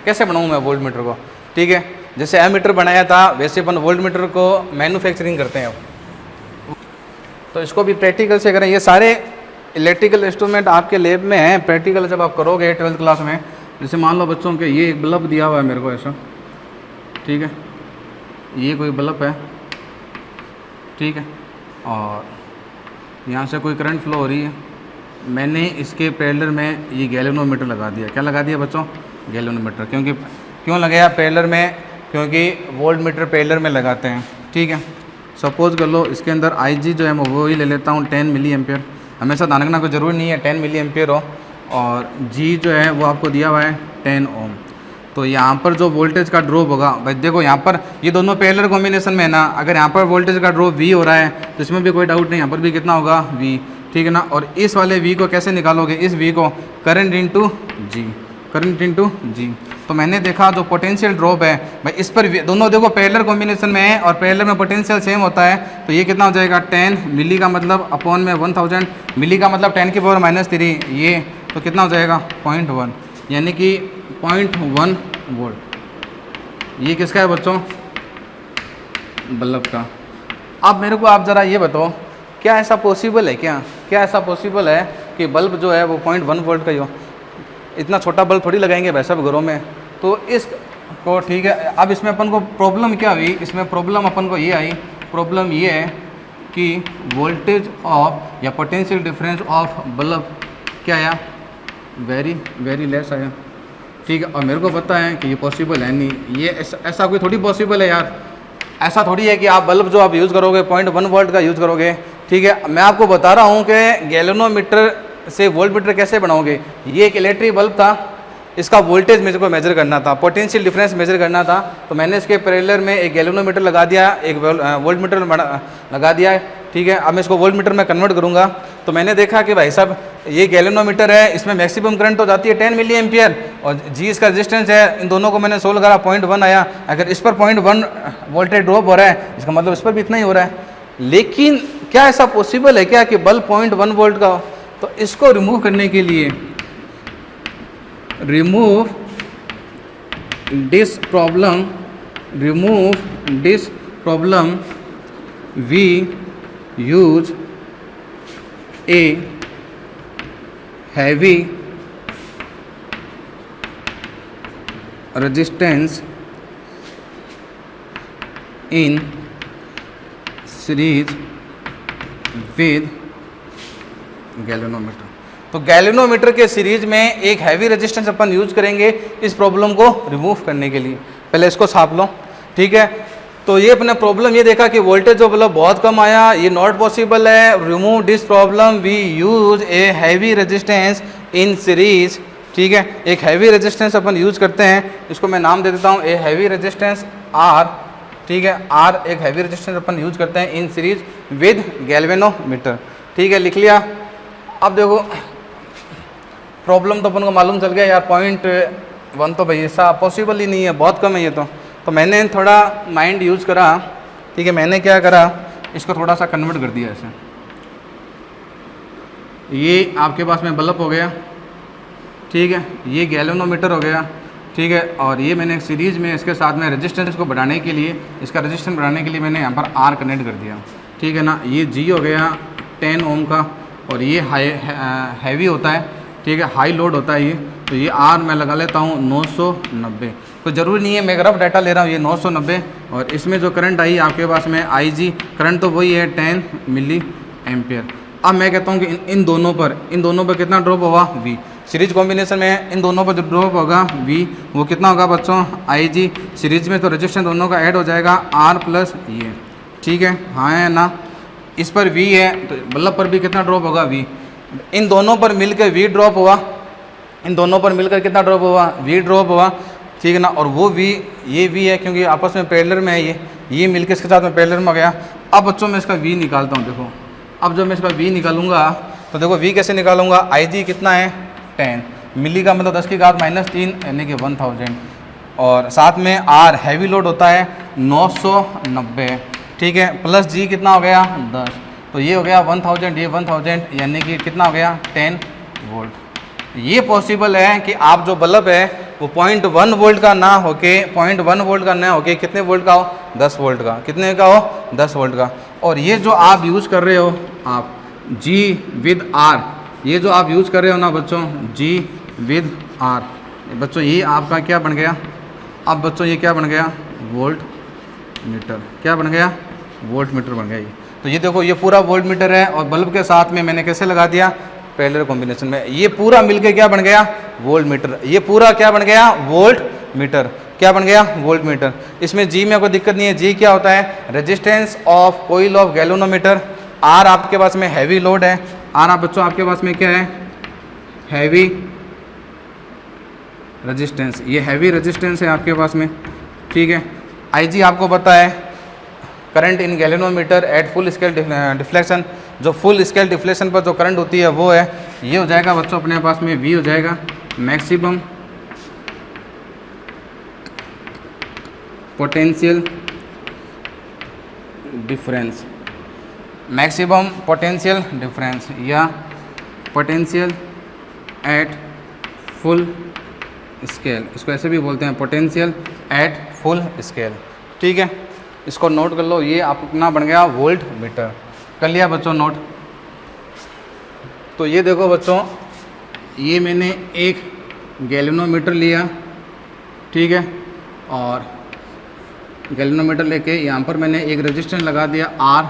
कैसे बनाऊँ मैं वोल्ट मीटर को, ठीक है। जैसे मीटर बनाया था वैसे अपन वोल्ट मीटर को मैन्युफैक्चरिंग करते हैं। तो इसको भी प्रैक्टिकल से करें। ये सारे इलेक्ट्रिकल इंस्ट्रूमेंट आपके लैब में हैं, प्रैक्टिकल जब आप करोगे 12th क्लास में। जैसे मान लो बच्चों के ये एक बल्ब दिया हुआ है मेरे को ऐसा, ठीक है, ये कोई बल्ब है, ठीक है, और यहाँ से कोई करंट फ्लो हो रही है। मैंने इसके पैरेलल में ये गैल्वेनोमीटर लगा दिया। क्या लगा दिया बच्चों, गैल्वेनोमीटर। क्यों लगाया पैरेलल में, क्योंकि वोल्ट मीटर पैरेलल में लगाते हैं, ठीक है। सपोज कर लो इसके अंदर IG जो है मैं वो ही ले लेता हूँ 10 मिली एम्पियर। हमेशा ध्यान रखना कोई ज़रूरी नहीं है 10 मिली एम्पियर हो, और G जो है वो आपको दिया हुआ है 10 ओम। तो यहाँ पर जो वोल्टेज का ड्रॉप होगा, भाई देखो यहाँ पर ये दोनों पैरेलल कॉम्बिनेशन में है ना, अगर यहाँ पर वोल्टेज का ड्रॉप V हो रहा है तो इसमें भी कोई डाउट नहीं, यहाँ पर भी कितना होगा V, ठीक है ना। और इस वाले V को कैसे निकालोगे, इस V को करंट इंटू G। तो मैंने देखा जो पोटेंशियल ड्रॉप है भाई इस पर दोनों देखो पैरेलल कॉम्बिनेशन में है और पैरेलल में पोटेंशियल सेम होता है, तो ये कितना हो जाएगा 10 मिली का मतलब अपॉन में 1000, मिली का मतलब 10⁻³ ये, तो कितना हो जाएगा 0.1, यानी कि 0.1 वोल्ट। ये किसका है बच्चों, बल्ब का। अब मेरे को आप ज़रा ये बताओ, क्या ऐसा पॉसिबल है, क्या ऐसा पॉसिबल है कि बल्ब जो है वो 0.1 वोल्ट का ही हो। इतना छोटा बल्ब थोड़ी लगाएंगे वैसा भी घरों में, तो इस को ठीक है। अब इसमें अपन को प्रॉब्लम क्या हुई, इसमें प्रॉब्लम अपन को ये आई, प्रॉब्लम ये है कि वोल्टेज ऑफ या पोटेंशियल डिफरेंस ऑफ बल्ब क्या आया, वेरी लेस आया, ठीक है। और मेरे को पता है कि ये पॉसिबल है नहीं, ये ऐसा कोई थोड़ी पॉसिबल है यार। ऐसा थोड़ी है कि आप बल्ब जो आप यूज़ करोगे 0.1 वोल्ट का यूज़ करोगे ठीक है, मैं आपको बता रहा हूँ कि गैल्वेनोमीटर से वोल्ट मीटर कैसे बनाओगे। ये एक इलेक्ट्रिक बल्ब था, इसका वोल्टेज मेरे को मेजर करना था, पोटेंशियल डिफरेंस मेजर करना था, तो मैंने इसके पैरेलल में एक गैल्वेनोमीटर लगा दिया, एक वोल्ट मीटर लगा दिया है। ठीक है, अब मैं इसको वोल्ट मीटर में कन्वर्ट करूँगा। तो मैंने देखा कि भाई साहब ये गैल्वेनोमीटर है, इसमें मैक्सिमम करंट तो जाती है 10 मिली एम्पियर और जी इसका रेजिस्टेंस है। इन दोनों को मैंने सोल्व करा, 0.1 आया। अगर इस पर 0.1 वोल्टेज ड्रॉप हो रहा है, इसका मतलब इस पर भी इतना ही हो रहा है। लेकिन क्या ऐसा पॉसिबल है क्या कि बल्ब 0.1 वोल्ट का हो? तो इसको रिमूव करने के लिए remove this problem we use a heavy resistance in series with galvanometer. तो गैल्वेनोमीटर के सीरीज में एक हैवी रेजिस्टेंस अपन यूज करेंगे इस प्रॉब्लम को रिमूव करने के लिए। पहले इसको छाप लो, ठीक है। तो ये अपने प्रॉब्लम ये देखा कि वोल्टेज जो मतलब बहुत कम आया, ये नॉट पॉसिबल है। Remove this problem we use a heavy resistance in series, ठीक है। एक हैवी रेजिस्टेंस अपन यूज करते हैं, इसको मैं नाम दे देता हूँ ए हैवी रेजिस्टेंस आर, ठीक है। आर एक हैवी रेजिस्टेंस अपन यूज करते हैं इन सीरीज विद गैल्वेनोमीटर, ठीक है, लिख लिया। अब देखो प्रॉब्लम तो अपन को मालूम चल गया यार, 0.1 तो भाई ऐसा पॉसिबल ही नहीं है, बहुत कम है ये तो मैंने थोड़ा माइंड यूज करा, ठीक है। मैंने क्या करा, इसको थोड़ा सा कन्वर्ट कर दिया ऐसे। ये आपके पास में बल्ब हो गया, ठीक है, ये गैल्वेनोमीटर हो गया, ठीक है। और ये मैंने सीरीज में इसके साथ में रेजिस्टेंस को बढ़ाने के लिए, इसका रेजिस्टेंस बढ़ाने के लिए मैंने यहाँ पर आर कनेक्ट कर दिया, ठीक है ना। ये जी हो गया 10 ओम का और ये हैवी होता है, ठीक है, हाई लोड होता है ये। तो ये आर मैं लगा लेता हूँ 990। तो ज़रूरी नहीं है, मैं रफ डाटा ले रहा हूँ, ये 990। और इसमें जो करंट आई आपके पास में आई जी करंट तो वही है 10 मिली एम्पियर। अब मैं कहता हूँ कि इन दोनों पर कितना ड्रॉप होगा, वी। सीरीज कॉम्बिनेशन में इन दोनों पर जो ड्रॉप होगा वी, वो कितना होगा बच्चों, आई जी। सीरीज में तो रजिस्टेंस दोनों का ऐड हो जाएगा आर प्लस ये, ठीक है, हाँ है ना। इस पर V है तो बल्ब पर भी कितना ड्रॉप होगा, V। इन दोनों पर मिलकर V ड्रॉप हुआ, इन दोनों पर मिलकर कितना ड्रॉप हुआ, V ड्रॉप हुआ, ठीक है ना। और वो V, ये V है क्योंकि आपस में पैरेलल में है, ये मिलकर इसके साथ में पैरेलल में हो गया। अब बच्चों मैं इसका V निकालता हूँ, देखो। अब जब मैं इसका V निकालूंगा तो देखो V कैसे निकालूंगा, IG कितना है 10 मिली का मतलब 10 की घात -3 यानी कि 1000। और साथ में R हैवी लोड होता है 990, ठीक है, प्लस जी कितना हो गया 10। तो ये हो गया 1000, ये 1000 यानी कि कितना हो गया 10 वोल्ट। ये पॉसिबल है कि आप जो बल्ब है वो 0.1 वोल्ट का ना होके, 0.1 वोल्ट का ना होके कितने वोल्ट का हो, 10 वोल्ट का। कितने का हो, 10 वोल्ट का। और ये जो आप यूज़ कर रहे हो आप जी विद आर, ये जो आप यूज़ कर रहे हो ना बच्चों, जी विद आर, बच्चों ये आपका क्या बन गया। अब बच्चों ये क्या बन गया, वोल्ट मीटर। क्या बन गया, वोल्ट मीटर बन गया ये। तो ये देखो ये पूरा वोल्ट मीटर है और बल्ब के साथ में मैंने कैसे लगा दिया, पैरेलल कॉम्बिनेशन में। ये पूरा मिलके क्या बन गया, वोल्ट मीटर। ये पूरा क्या बन गया, वोल्ट मीटर। क्या बन गया, वोल्ट मीटर। इसमें जी में कोई दिक्कत नहीं है। जी क्या होता है, resistance of coil of galvanometer. आर आपके पास में हैवी लोड है, आर आप बच्चों आपके पास में क्या है, हैवी रेजिस्टेंस। ये हैवी रेजिस्टेंस है आपके पास में, ठीक है। आई जी आपको पता है, current in galvanometer eight full scale deflection. जो फुल स्केल डिफ्लेक्शन पर जो करंट होती है वो है, ये हो जाएगा बच्चों अपने पास में वी हो जाएगा maximum potential difference, maximum potential difference या पोटेंशियल एट फुल स्केल। इसको ऐसे भी बोलते हैं, पोटेंशियल एट फुल स्केल, ठीक है। इसको नोट कर लो, ये अपना बन गया वोल्ट मीटर। कर लिया बच्चों नोट। तो ये देखो बच्चों, ये मैंने एक गैल्वेनोमीटर लिया, ठीक है, और गैल्वेनोमीटर लेके यहाँ पर मैंने एक रेजिस्टेंस लगा दिया R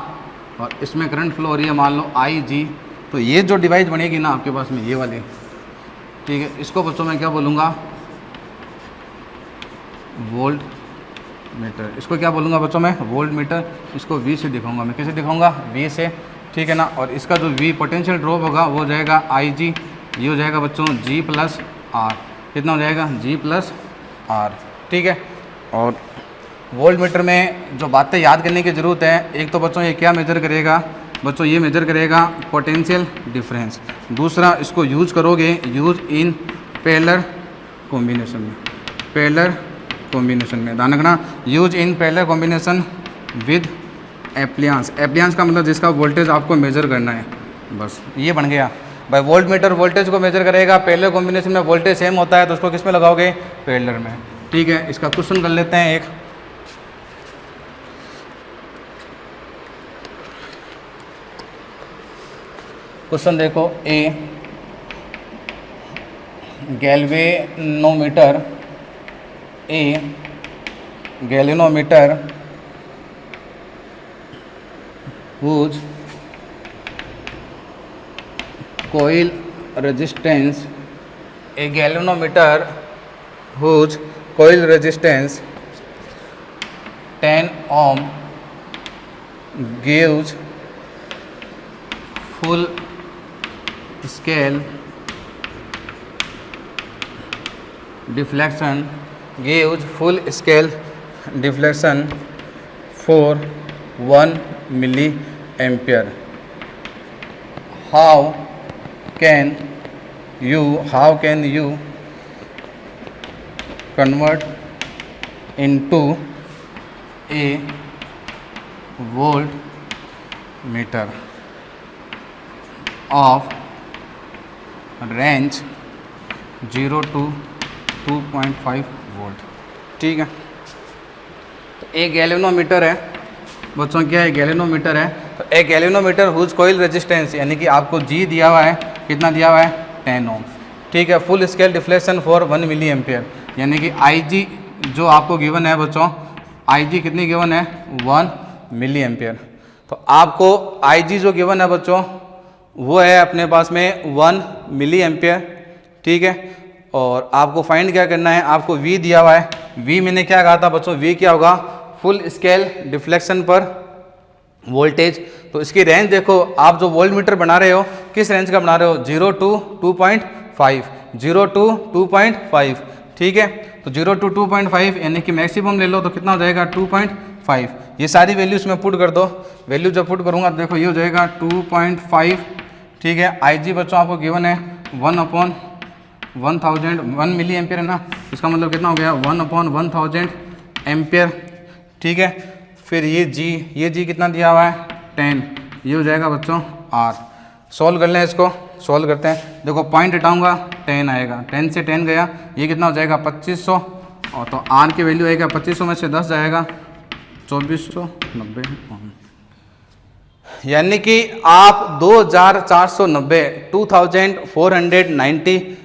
और इसमें करंट फ्लो हो रही है मान लो IG। तो ये जो डिवाइस बनेगी ना आपके पास में ये वाली, ठीक है, इसको बच्चों मैं क्या बोलूँगा, वोल्ट मीटर। इसको क्या बोलूँगा बच्चों मैं, वोल्ट मीटर। इसको V से दिखाऊंगा मैं, कैसे दिखाऊंगा, V से, ठीक है ना। और इसका जो वी पोटेंशियल ड्रॉप होगा वो हो जाएगा आई जी, ये हो जाएगा बच्चों जी प्लस आर, कितना हो जाएगा जी प्लस आर, ठीक है। और वोल्ट मीटर में जो बातें याद करने की ज़रूरत है, एक तो बच्चों ये क्या मेजर करेगा बच्चों, ये मेजर करेगा पोटेंशियल डिफरेंस। दूसरा इसको यूज़ करोगे यूज इन पैरेलल कॉम्बिनेशन में, पैरेलल कॉम्बिनेशन में ध्यान रखना, use in parallel combination with appliances. Appliance का मतलब जिसका वोल्टेज आपको मेजर करना है, बस ये बन गया भाई। वोल्ट मीटर वोल्टेज को मेजर करेगा, पैरेलल कॉम्बिनेशन में वोल्टेज सेम होता है तो उसको किस में लगाओगे, पैरेलल में, ठीक है। इसका क्वेश्चन कर लेते हैं एक। क्वेश्चन देखो, ए galvanometer, A galvanometer whose coil resistance, a galvanometer whose coil resistance 10 ohm gives full scale deflection, gives full scale deflection for 1 milliampere. How can you convert into a voltmeter of range 0 to 2.5 volt, ठीक है। तो एक गैल्वेनोमीटर है बच्चों, क्या है गैल्वेनोमीटर है, तो एक गैल्वेनोमीटर हुज कॉइल रेजिस्टेंस, यानी कि आपको जी दिया हुआ है, कितना दिया हुआ है 10 ओम, ठीक है। Full scale deflection for 1 milliampere, यानी कि आई जी जो आपको गिवन है बच्चों, आई जी कितनी गिवन है 1 मिली एम्पियर। तो आपको आई जी जो गिवन है बच्चों वो है अपने पास में 1 मिली एम्पियर, ठीक है। और आपको फाइंड क्या करना है, आपको वी दिया हुआ है, वी मैंने क्या कहा था बच्चों, वी क्या होगा फुल स्केल डिफ्लेक्शन पर वोल्टेज। तो इसकी रेंज देखो, आप जो वोल्ट मीटर बना रहे हो किस रेंज का बना रहे हो, 0 to 2.5, 0 to 2.5, ठीक है। तो 0 to 2.5 यानी कि मैक्सिमम ले लो तो कितना हो जाएगा 2.5। ये सारी वैल्यू इसमें पुट कर दो, वैल्यू जब पुट करूँगा तो देखो ये हो जाएगा 2.5, ठीक है। आई जी बच्चों आपको गिवन है 1/1000, 1 मिली एम्पियर है ना, इसका मतलब कितना हो गया 1/1000 एम्पियर, ठीक है। फिर ये जी कितना दिया हुआ है 10, ये हो जाएगा बच्चों आर। सॉल्व कर लें, इसको सॉल्व करते हैं। देखो पॉइंट हटाऊंगा 10 आएगा, 10 से 10 गया, ये कितना हो जाएगा 2500, और तो आर की वैल्यू आएगा 2500 में से 10 जाएगा 2490 ओम, यानी कि आप 2490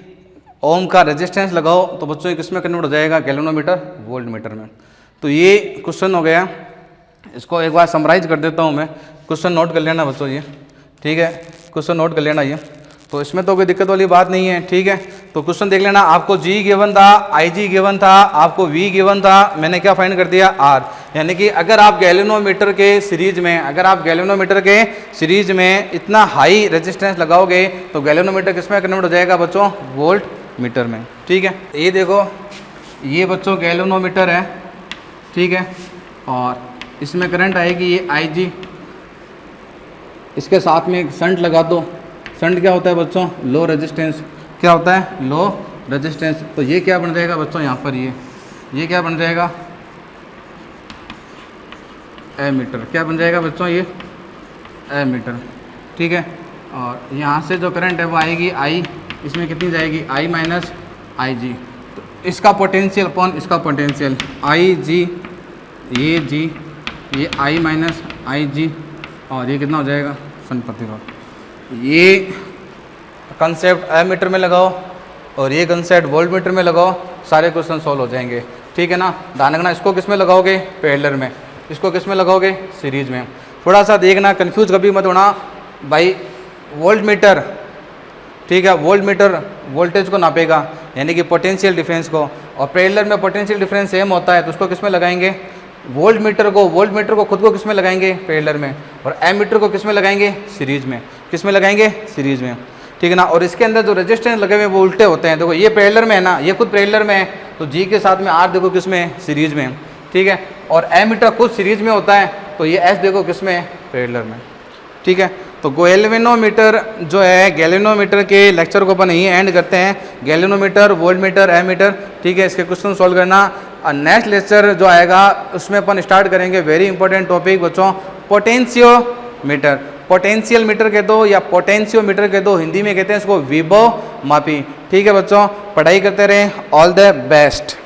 ओम का रेजिस्टेंस लगाओ तो बच्चों ये किसमें कन्वर्ट हो जाएगा, गैल्वेनोमीटर वोल्ट मीटर में। तो ये क्वेश्चन हो गया, इसको एक बार समराइज कर देता हूँ मैं, क्वेश्चन नोट कर लेना बच्चों ये, ठीक है। क्वेश्चन नोट कर लेना ये, तो इसमें तो कोई दिक्कत वाली बात नहीं है, ठीक है। तो क्वेश्चन देख लेना, आपको जी गिवन था, आई जी गिवन था, आपको वी गिवन था, मैंने क्या फाइंड कर दिया आर। यानी कि अगर आप गैल्वेनोमीटर के सीरीज में इतना हाई रेजिस्टेंस लगाओगे तो गैल्वेनोमीटर किसमें कन्वर्ट हो जाएगा बच्चों, वोल्ट मीटर में, ठीक है। ये देखो ये बच्चों गैल्वेनोमीटर है, ठीक है, और इसमें करंट आएगी ये आई जी, इसके साथ में एक शंट लगा दो। शंट क्या होता है बच्चों, लो रेजिस्टेंस, क्या होता है लो रेजिस्टेंस। तो ये क्या बन जाएगा बच्चों यहाँ पर, ये क्या बन जाएगा एमीटर, क्या बन जाएगा बच्चों ये एमीटर, ठीक है। और यहाँ से जो करंट है वो आएगी आई, इसमें कितनी जाएगी आई माइनस आई जी। तो इसका पोटेंशियल अपॉन इसका पोटेंशियल, आई जी ये आई माइनस आई जी, और ये कितना हो जाएगा शंट प्रतिरोध। ये कंसेप्ट एमीटर में लगाओ और ये कंसेप्ट वोल्ट मीटर में लगाओ, सारे क्वेश्चन सॉल्व हो जाएंगे, ठीक है ना। ध्यान रखना, इसको किस में लगाओगे पैरेलल में, इसको किस में लगाओगे सीरीज में। थोड़ा सा देखना, कंफ्यूज कभी मत होना भाई। वोल्ट मीटर, ठीक है, वोल्ट मीटर वोल्टेज को नापेगा यानी कि पोटेंशियल डिफरेंस को, और पैरेलल में पोटेंशियल डिफरेंस सेम होता है तो उसको किस में लगाएंगे वोल्ट मीटर को खुद को किस में लगाएंगे, पैरेलल में, और एमीटर को किस में लगाएंगे, सीरीज में। किस में लगाएंगे, सीरीज में, ठीक है ना। और इसके अंदर जो रेजिस्टेंस लगे हुए हैं वो उल्टे होते हैं। देखो ये पैरेलल में है ना, ये खुद पैरेलल में है, तो जी के साथ में आर देखो किस में, सीरीज में, ठीक है। और एमीटर खुद सीरीज में होता है, तो ये एस देखो किस में, पैरेलल में, ठीक है। तो गैल्वेनोमीटर जो है, गैल्वेनोमीटर के लेक्चर को अपन यहीं एंड करते हैं। गैल्वेनोमीटर, वोल्टमीटर, एमीटर, ठीक है। इसके क्वेश्चन सॉल्व करना। नेक्स्ट लेक्चर जो आएगा उसमें अपन स्टार्ट करेंगे वेरी इंपॉर्टेंट टॉपिक बच्चों, पोटेंशियोमीटर। पोटेंशियल मीटर कह दो या पोटेंशियोमीटर कह दो, हिंदी में कहते हैं इसको विभव मापी, ठीक है बच्चों। पढ़ाई करते रहें, ऑल द बेस्ट।